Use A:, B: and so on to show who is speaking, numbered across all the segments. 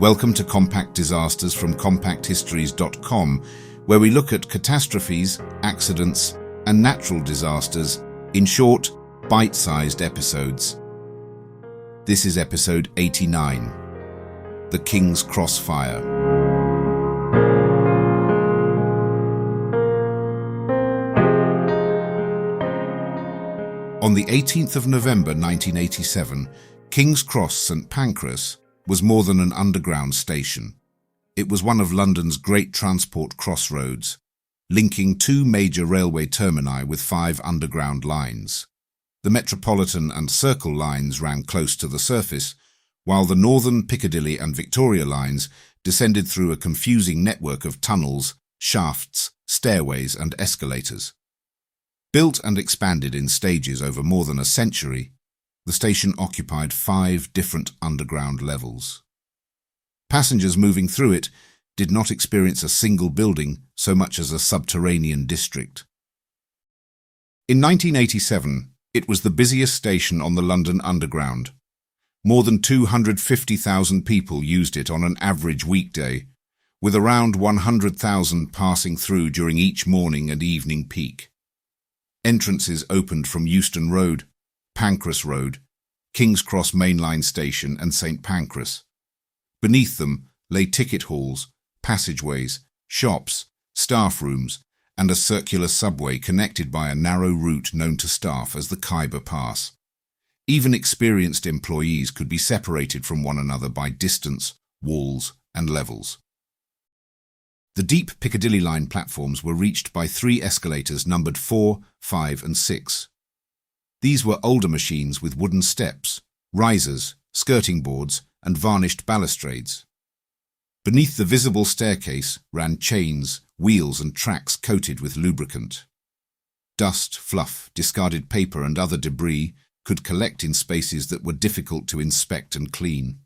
A: Welcome to Compact Disasters from CompactHistories.com, where we look at catastrophes, accidents, and natural disasters in short, bite-sized episodes. This is episode 89, The King's Crossfire. On the 18th of November 1987, King's Cross, St Pancras, was more than an underground station. It was one of London's great transport crossroads, linking two major railway termini with 5 underground lines. The Metropolitan and Circle lines ran close to the surface, while the Northern, Piccadilly and Victoria lines descended through a confusing network of tunnels, shafts, stairways and escalators. Built and expanded in stages over more than a century, the station occupied 5 different underground levels. Passengers moving through it did not experience a single building so much as a subterranean district. In 1987, it was the busiest station on the London Underground. More than 250,000 people used it on an average weekday, with around 100,000 passing through during each morning and evening peak. Entrances opened from Euston Road, Pancras Road, King's Cross Mainline Station and St Pancras. Beneath them lay ticket halls, passageways, shops, staff rooms and a circular subway connected by a narrow route known to staff as the Khyber Pass. Even experienced employees could be separated from one another by distance, walls and levels. The deep Piccadilly line platforms were reached by 3 escalators numbered 4, 5 and 6. These were older machines with wooden steps, risers, skirting boards and varnished balustrades. Beneath the visible staircase ran chains, wheels and tracks coated with lubricant. Dust, fluff, discarded paper and other debris could collect in spaces that were difficult to inspect and clean.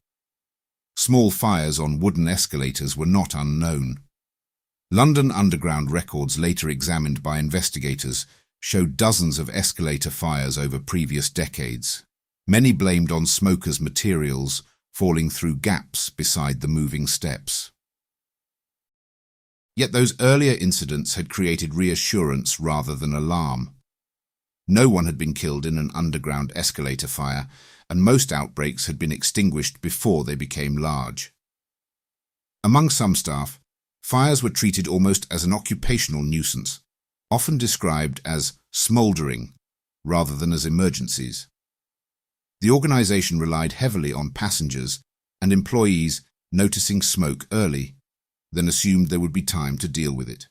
A: Small fires on wooden escalators were not unknown. London Underground records later examined by investigators showed dozens of escalator fires over previous decades, many blamed on smokers' materials falling through gaps beside the moving steps. Yet those earlier incidents had created reassurance rather than alarm. No one had been killed in an underground escalator fire, and most outbreaks had been extinguished before they became large. Among some staff, fires were treated almost as an occupational nuisance, often described as smouldering rather than as emergencies. The organisation relied heavily on passengers and employees noticing smoke early, then assumed there would be time to deal with it.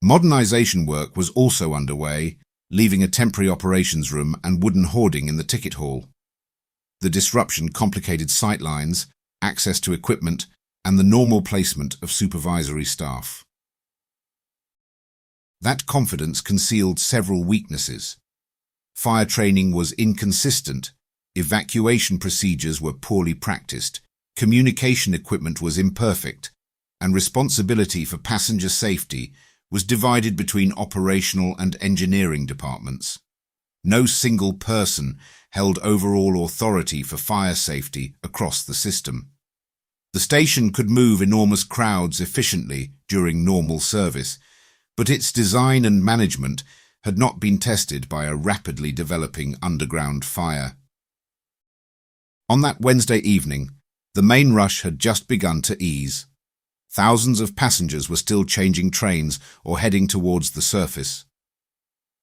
A: Modernisation work was also underway, leaving a temporary operations room and wooden hoarding in the ticket hall. The disruption complicated sight lines, access to equipment, and the normal placement of supervisory staff. That confidence concealed several weaknesses. Fire training was inconsistent, evacuation procedures were poorly practiced, communication equipment was imperfect, and responsibility for passenger safety was divided between operational and engineering departments. No single person held overall authority for fire safety across the system. The station could move enormous crowds efficiently during normal service, but its design and management had not been tested by a rapidly developing underground fire. On that Wednesday evening, the main rush had just begun to ease. Thousands of passengers were still changing trains or heading towards the surface.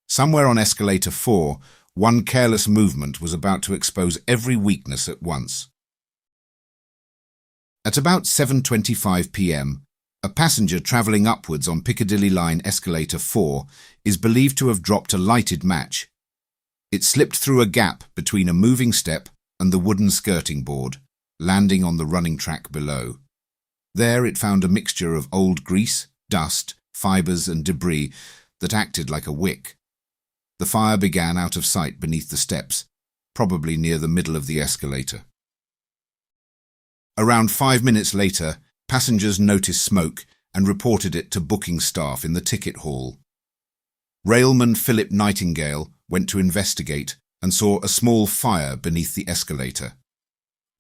A: Somewhere on escalator 4, one careless movement was about to expose every weakness at once. At about 7:25 p.m, a passenger travelling upwards on Piccadilly line escalator 4 is believed to have dropped a lighted match. It slipped through a gap between a moving step and the wooden skirting board, landing on the running track below. There it found a mixture of old grease, dust, fibres and debris that acted like a wick. The fire began out of sight beneath the steps, probably near the middle of the escalator. Around 5 minutes later, passengers noticed smoke and reported it to booking staff in the ticket hall. Railman Philip Nightingale went to investigate and saw a small fire beneath the escalator.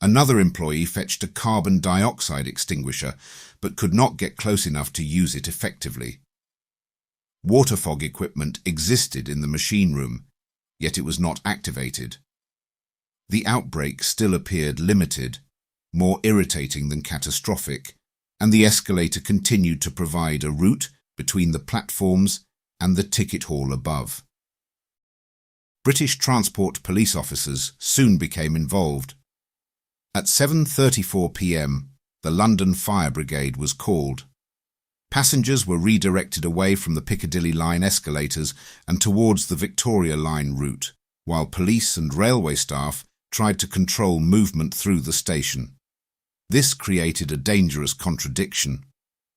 A: Another employee fetched a carbon dioxide extinguisher, but could not get close enough to use it effectively. Water fog equipment existed in the machine room, yet it was not activated. The outbreak still appeared limited, more irritating than catastrophic, and the escalator continued to provide a route between the platforms and the ticket hall above. British Transport police officers soon became involved. At 7:34 p.m, the London Fire Brigade was called. Passengers were redirected away from the Piccadilly line escalators and towards the Victoria line route, while police and railway staff tried to control movement through the station. This created a dangerous contradiction.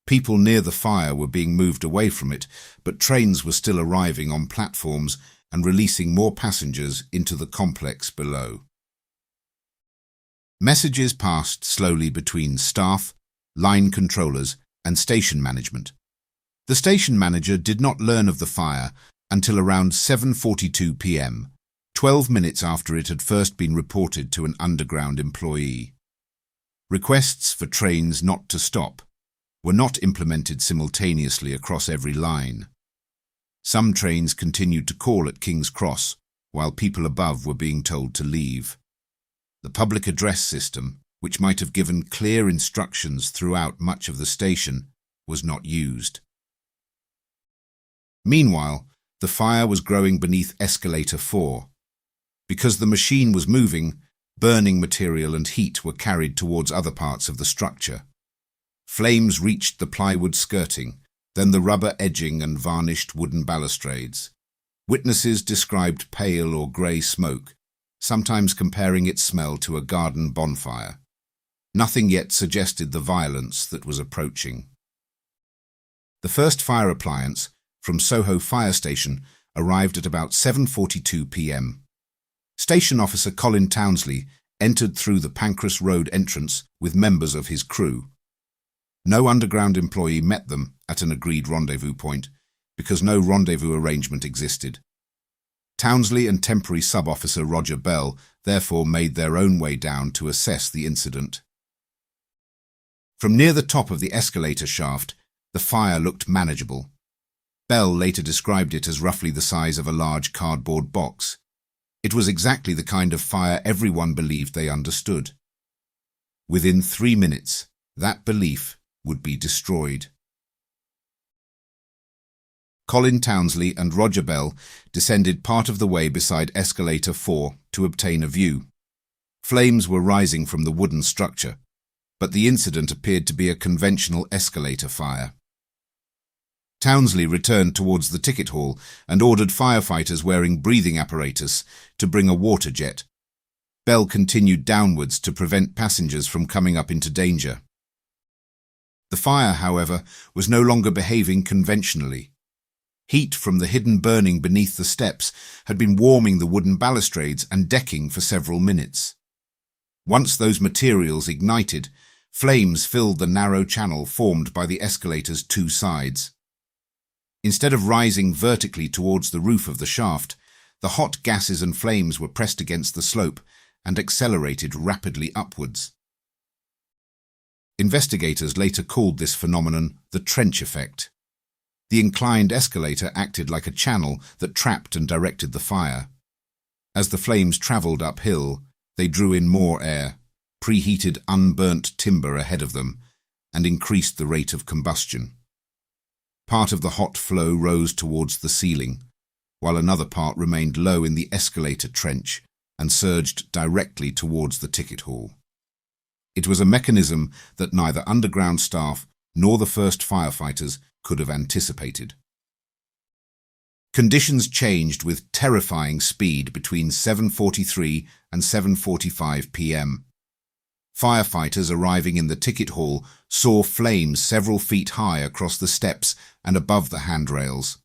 A: People near the fire were being moved away from it, but trains were still arriving on platforms and releasing more passengers into the complex below. Messages passed slowly between staff, line controllers, and station management. The station manager did not learn of the fire until around 7:42 p.m, 12 minutes after it had first been reported to an underground employee. Requests for trains not to stop were not implemented simultaneously across every line. Some trains continued to call at King's Cross, while people above were being told to leave. The public address system, which might have given clear instructions throughout much of the station, was not used. Meanwhile, the fire was growing beneath escalator 4. Because the machine was moving, burning material and heat were carried towards other parts of the structure. Flames reached the plywood skirting, then the rubber edging and varnished wooden balustrades. Witnesses described pale or grey smoke, sometimes comparing its smell to a garden bonfire. Nothing yet suggested the violence that was approaching. The first fire appliance from Soho Fire Station arrived at about 7:42 p.m. Station officer Colin Townsley entered through the Pancras Road entrance with members of his crew. No underground employee met them at an agreed rendezvous point because no rendezvous arrangement existed. Townsley and temporary sub-officer Roger Bell therefore made their own way down to assess the incident. From near the top of the escalator shaft, the fire looked manageable. Bell later described it as roughly the size of a large cardboard box. It was exactly the kind of fire everyone believed they understood. Within 3 minutes, that belief would be destroyed. Colin Townsley and Roger Bell descended part of the way beside escalator 4 to obtain a view. Flames were rising from the wooden structure, but the incident appeared to be a conventional escalator fire. Townsley returned towards the ticket hall and ordered firefighters wearing breathing apparatus to bring a water jet. Bell continued downwards to prevent passengers from coming up into danger. The fire, however, was no longer behaving conventionally. Heat from the hidden burning beneath the steps had been warming the wooden balustrades and decking for several minutes. Once those materials ignited, flames filled the narrow channel formed by the escalator's two sides. Instead of rising vertically towards the roof of the shaft, the hot gases and flames were pressed against the slope and accelerated rapidly upwards. Investigators later called this phenomenon the trench effect. The inclined escalator acted like a channel that trapped and directed the fire. As the flames travelled uphill, they drew in more air, preheated unburnt timber ahead of them, and increased the rate of combustion. Part of the hot flow rose towards the ceiling, while another part remained low in the escalator trench and surged directly towards the ticket hall. It was a mechanism that neither underground staff nor the first firefighters could have anticipated. Conditions changed with terrifying speed between 7:43 and 7:45 p.m. Firefighters arriving in the ticket hall saw flames several feet high across the steps and above the handrails.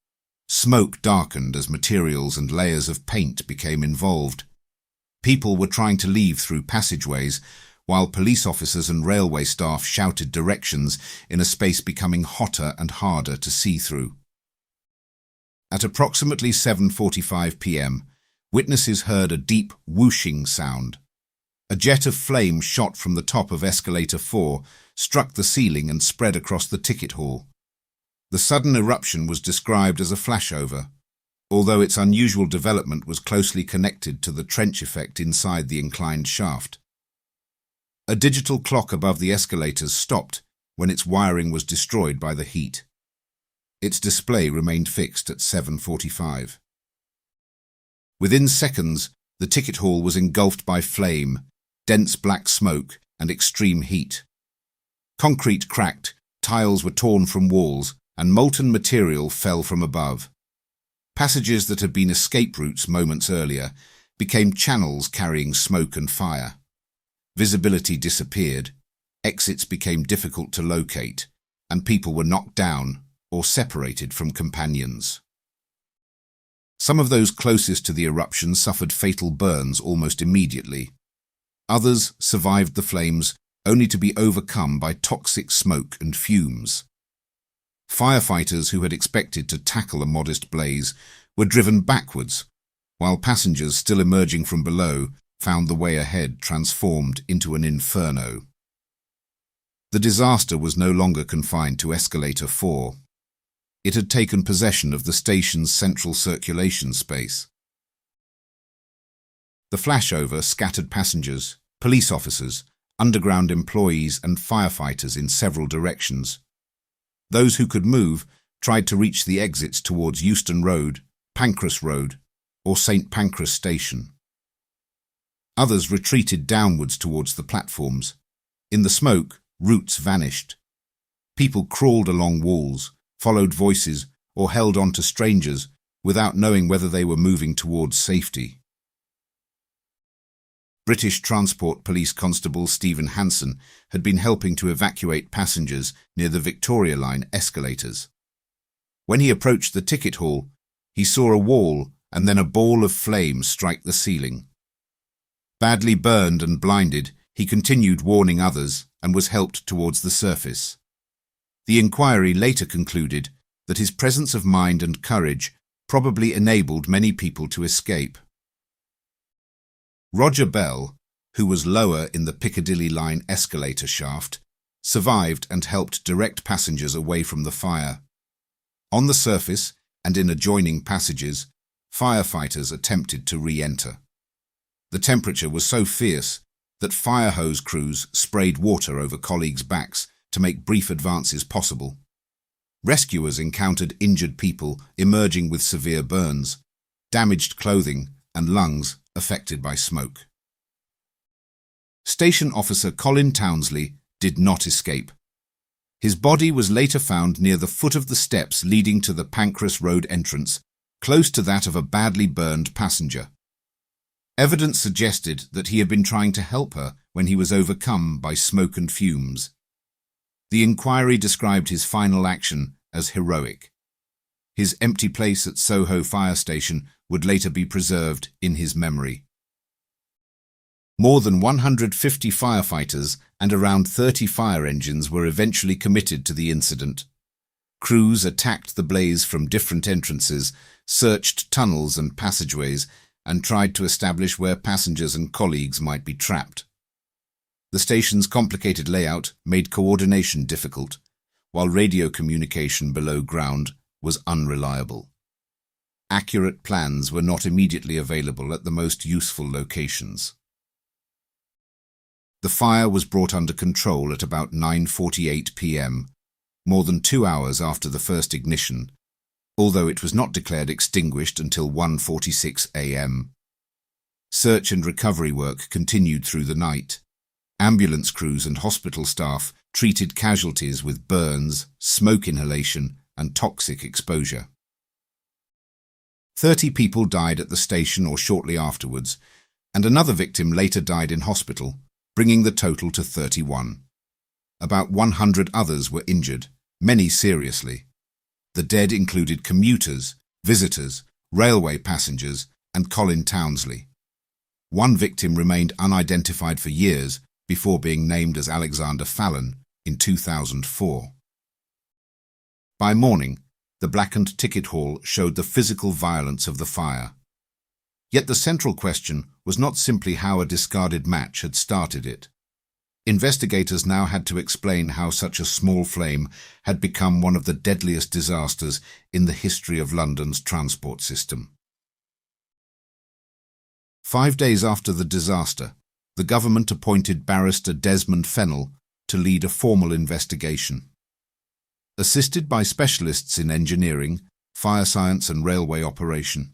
A: Smoke darkened as materials and layers of paint became involved. People were trying to leave through passageways, while police officers and railway staff shouted directions in a space becoming hotter and harder to see through. At approximately 7:45 p.m, witnesses heard a deep whooshing sound. A jet of flame shot from the top of escalator 4, struck the ceiling and spread across the ticket hall. The sudden eruption was described as a flashover, although its unusual development was closely connected to the trench effect inside the inclined shaft. A digital clock above the escalators stopped when its wiring was destroyed by the heat. Its display remained fixed at 7:45. Within seconds, the ticket hall was engulfed by flame, dense black smoke, and extreme heat. Concrete cracked, tiles were torn from walls, and molten material fell from above. Passages that had been escape routes moments earlier became channels carrying smoke and fire. Visibility disappeared, exits became difficult to locate, and people were knocked down or separated from companions. Some of those closest to the eruption suffered fatal burns almost immediately. Others survived the flames only to be overcome by toxic smoke and fumes. Firefighters who had expected to tackle a modest blaze were driven backwards, while passengers still emerging from below found the way ahead transformed into an inferno. The disaster was no longer confined to escalator 4. It had taken possession of the station's central circulation space. The flashover scattered passengers, police officers, underground employees and firefighters in several directions. Those who could move tried to reach the exits towards Euston Road, Pancras Road, or St Pancras Station. Others retreated downwards towards the platforms. In the smoke, routes vanished. People crawled along walls, followed voices, or held on to strangers without knowing whether they were moving towards safety. British Transport Police Constable Stephen Hanson had been helping to evacuate passengers near the Victoria Line escalators. When he approached the ticket hall, he saw a wall and then a ball of flame strike the ceiling. Badly burned and blinded, he continued warning others and was helped towards the surface. The inquiry later concluded that his presence of mind and courage probably enabled many people to escape. Roger Bell, who was lower in the Piccadilly Line escalator shaft, survived and helped direct passengers away from the fire. On the surface and in adjoining passages, firefighters attempted to re-enter. The temperature was so fierce that fire hose crews sprayed water over colleagues' backs to make brief advances possible. Rescuers encountered injured people emerging with severe burns, damaged clothing, and lungs affected by smoke. Station officer Colin Townsley did not escape. His body was later found near the foot of the steps leading to the Pancras Road entrance, close to that of a badly burned passenger. Evidence suggested that he had been trying to help her when he was overcome by smoke and fumes. The inquiry described his final action as heroic. His empty place at Soho Fire Station would later be preserved in his memory. More than 150 firefighters and around 30 fire engines were eventually committed to the incident. Crews attacked the blaze from different entrances, searched tunnels and passageways, and tried to establish where passengers and colleagues might be trapped. The station's complicated layout made coordination difficult, while radio communication below ground was unreliable. Accurate plans were not immediately available at the most useful locations. The fire was brought under control at about 9:48 p.m., more than 2 hours after the first ignition, although it was not declared extinguished until 1:46 a.m. Search and recovery work continued through the night. Ambulance crews and hospital staff treated casualties with burns, smoke inhalation, and toxic exposure. 30 people died at the station or shortly afterwards, and another victim later died in hospital, bringing the total to 31. About 100 others were injured, many seriously. The dead included commuters, visitors, railway passengers, and Colin Townsley. One victim remained unidentified for years before being named as Alexander Fallon in 2004. By morning, the blackened ticket hall showed the physical violence of the fire. Yet the central question was not simply how a discarded match had started it. Investigators now had to explain how such a small flame had become one of the deadliest disasters in the history of London's transport system. 5 days after the disaster, the government appointed barrister Desmond Fennell to lead a formal investigation. Assisted by specialists in engineering, fire science and railway operation,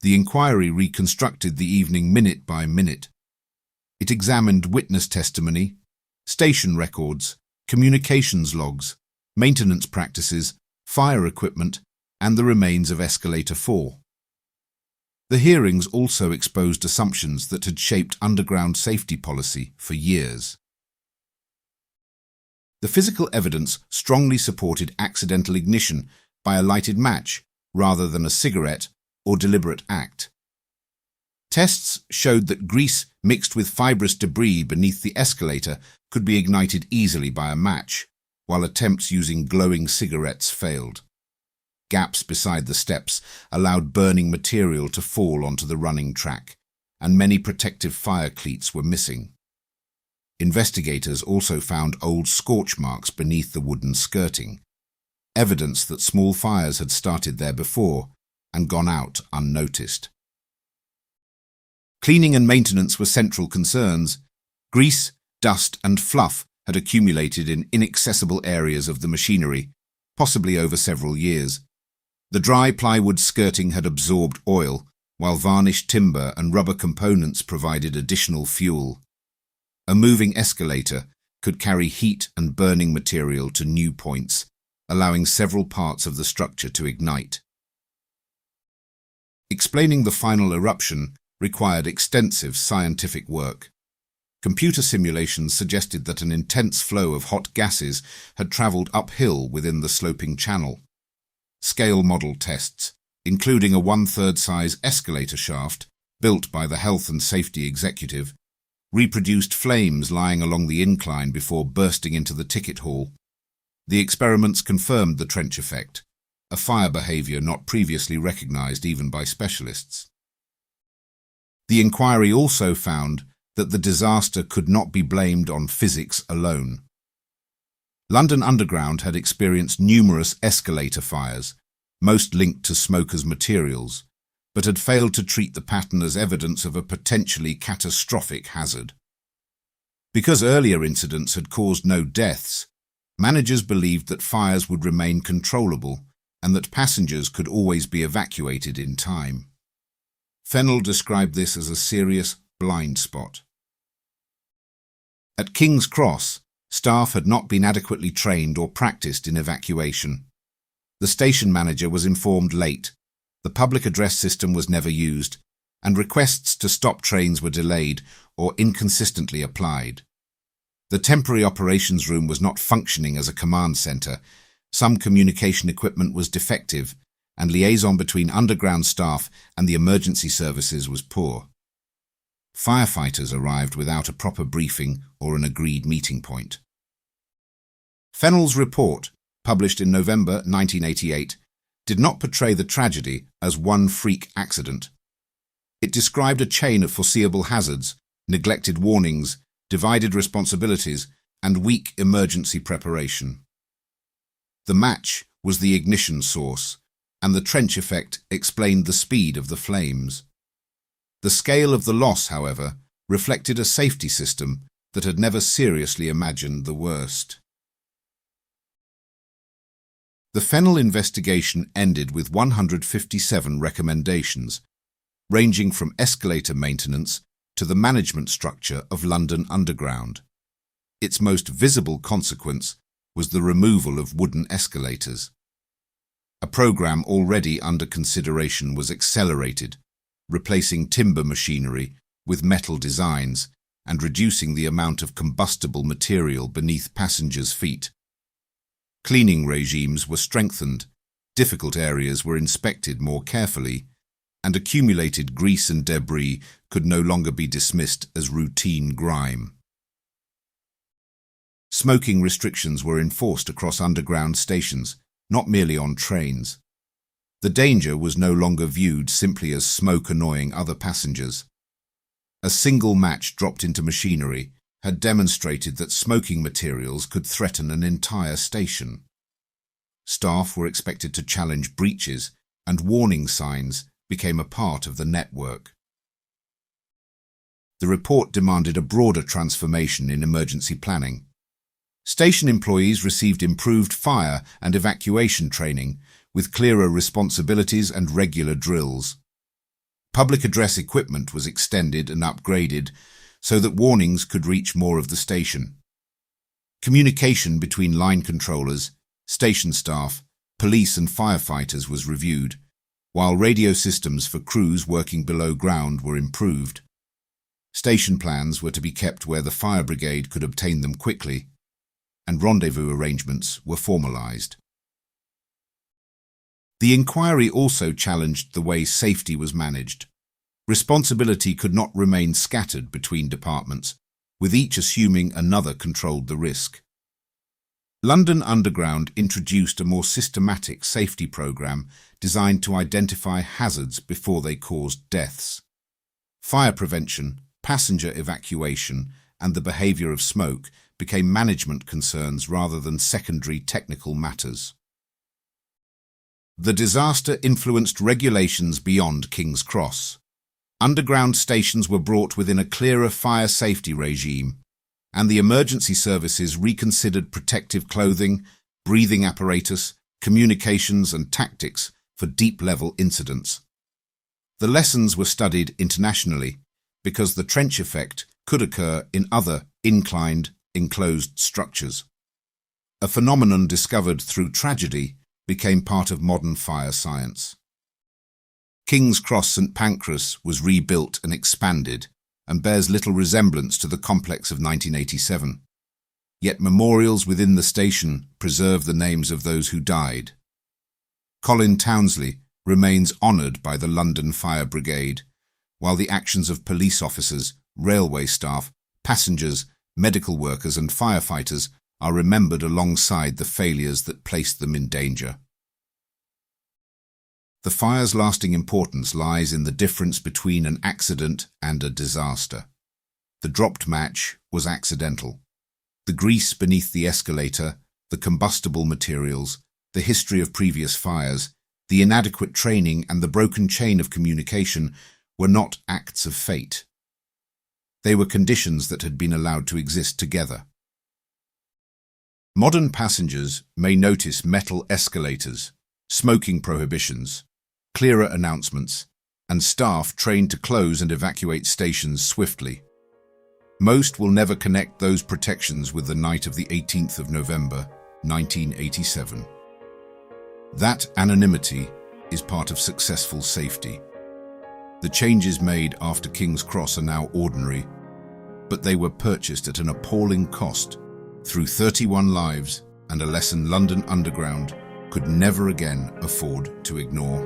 A: the inquiry reconstructed the evening minute by minute. It examined witness testimony, station records, communications logs, maintenance practices, fire equipment, and the remains of Escalator 4. The hearings also exposed assumptions that had shaped underground safety policy for years. The physical evidence strongly supported accidental ignition by a lighted match rather than a cigarette or deliberate act. Tests showed that grease mixed with fibrous debris beneath the escalator could be ignited easily by a match, while attempts using glowing cigarettes failed. Gaps beside the steps allowed burning material to fall onto the running track, and many protective fire cleats were missing. Investigators also found old scorch marks beneath the wooden skirting, evidence that small fires had started there before and gone out unnoticed. Cleaning and maintenance were central concerns. Grease, dust and fluff had accumulated in inaccessible areas of the machinery, possibly over several years. The dry plywood skirting had absorbed oil, while varnished timber and rubber components provided additional fuel. A moving escalator could carry heat and burning material to new points, allowing several parts of the structure to ignite. Explaining the final eruption required extensive scientific work. Computer simulations suggested that an intense flow of hot gases had travelled uphill within the sloping channel. Scale model tests, including a 1/3 size escalator shaft built by the Health and Safety Executive, reproduced flames lying along the incline before bursting into the ticket hall. The experiments confirmed the trench effect, a fire behaviour not previously recognised even by specialists. The inquiry also found that the disaster could not be blamed on physics alone. London Underground had experienced numerous escalator fires, most linked to smokers' materials, but had failed to treat the pattern as evidence of a potentially catastrophic hazard. Because earlier incidents had caused no deaths, managers believed that fires would remain controllable and that passengers could always be evacuated in time. Fennell described this as a serious blind spot. At King's Cross, staff had not been adequately trained or practiced in evacuation. The station manager was informed late, the public address system was never used, and requests to stop trains were delayed or inconsistently applied. The temporary operations room was not functioning as a command centre, some communication equipment was defective, and liaison between underground staff and the emergency services was poor. Firefighters arrived without a proper briefing or an agreed meeting point. Fennell's report, published in November 1988, did not portray the tragedy as one freak accident. It described a chain of foreseeable hazards, neglected warnings, divided responsibilities, and weak emergency preparation. The match was the ignition source, and the trench effect explained the speed of the flames. The scale of the loss, however, reflected a safety system that had never seriously imagined the worst. The Fennell investigation ended with 157 recommendations, ranging from escalator maintenance to the management structure of London Underground. Its most visible consequence was the removal of wooden escalators. A programme already under consideration was accelerated, replacing timber machinery with metal designs and reducing the amount of combustible material beneath passengers' feet. Cleaning regimes were strengthened, difficult areas were inspected more carefully, and accumulated grease and debris could no longer be dismissed as routine grime. Smoking restrictions were enforced across underground stations, not merely on trains. The danger was no longer viewed simply as smoke annoying other passengers. A single match dropped into machinery had demonstrated that smoking materials could threaten an entire station. Staff were expected to challenge breaches, and warning signs became a part of the network. The report demanded a broader transformation in emergency planning. Station employees received improved fire and evacuation training, with clearer responsibilities and regular drills. Public address equipment was extended and upgraded so that warnings could reach more of the station. Communication between line controllers, station staff, police and firefighters was reviewed, while radio systems for crews working below ground were improved. Station plans were to be kept where the fire brigade could obtain them quickly, and rendezvous arrangements were formalized. The inquiry also challenged the way safety was managed. Responsibility could not remain scattered between departments, with each assuming another controlled the risk. London Underground introduced a more systematic safety program designed to identify hazards before they caused deaths. Fire prevention, passenger evacuation, and the behaviour of smoke became management concerns rather than secondary technical matters. The disaster influenced regulations beyond King's Cross. Underground stations were brought within a clearer fire safety regime, and the emergency services reconsidered protective clothing, breathing apparatus, communications and tactics for deep-level incidents. The lessons were studied internationally because the trench effect could occur in other inclined, enclosed structures. A phenomenon discovered through tragedy became part of modern fire science. King's Cross St Pancras was rebuilt and expanded and bears little resemblance to the complex of 1987. Yet memorials within the station preserve the names of those who died. Colin Townsley remains honoured by the London Fire Brigade, while the actions of police officers, railway staff, passengers, medical workers and firefighters are remembered alongside the failures that placed them in danger. The fire's lasting importance lies in the difference between an accident and a disaster. The dropped match was accidental. The grease beneath the escalator, the combustible materials, the history of previous fires, the inadequate training and the broken chain of communication were not acts of fate. They were conditions that had been allowed to exist together. Modern passengers may notice metal escalators, smoking prohibitions, clearer announcements, and staff trained to close and evacuate stations swiftly. Most will never connect those protections with the night of the 18th of November, 1987. That anonymity is part of successful safety. The changes made after King's Cross are now ordinary, but they were purchased at an appalling cost through 31 lives and a lesson London Underground could never again afford to ignore.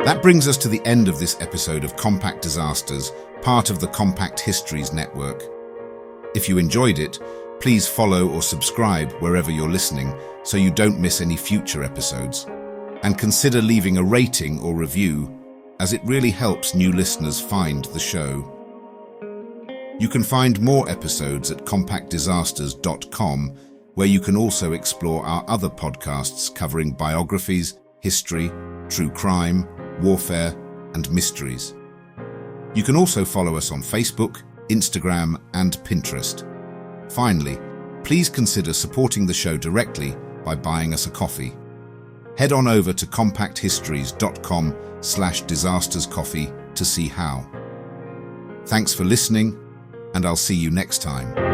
A: That brings us to the end of this episode of Compact Disasters, part of the Compact Histories Network. If you enjoyed it, please follow or subscribe wherever you're listening so you don't miss any future episodes. And consider leaving a rating or review, as it really helps new listeners find the show. You can find more episodes at compactdisasters.com, where you can also explore our other podcasts covering biographies, history, true crime, warfare, and mysteries. You can also follow us on Facebook, Instagram, and Pinterest. Finally, please consider supporting the show directly by buying us a coffee. Head on over to compacthistories.com/disasterscoffee to see how. Thanks for listening, and I'll see you next time.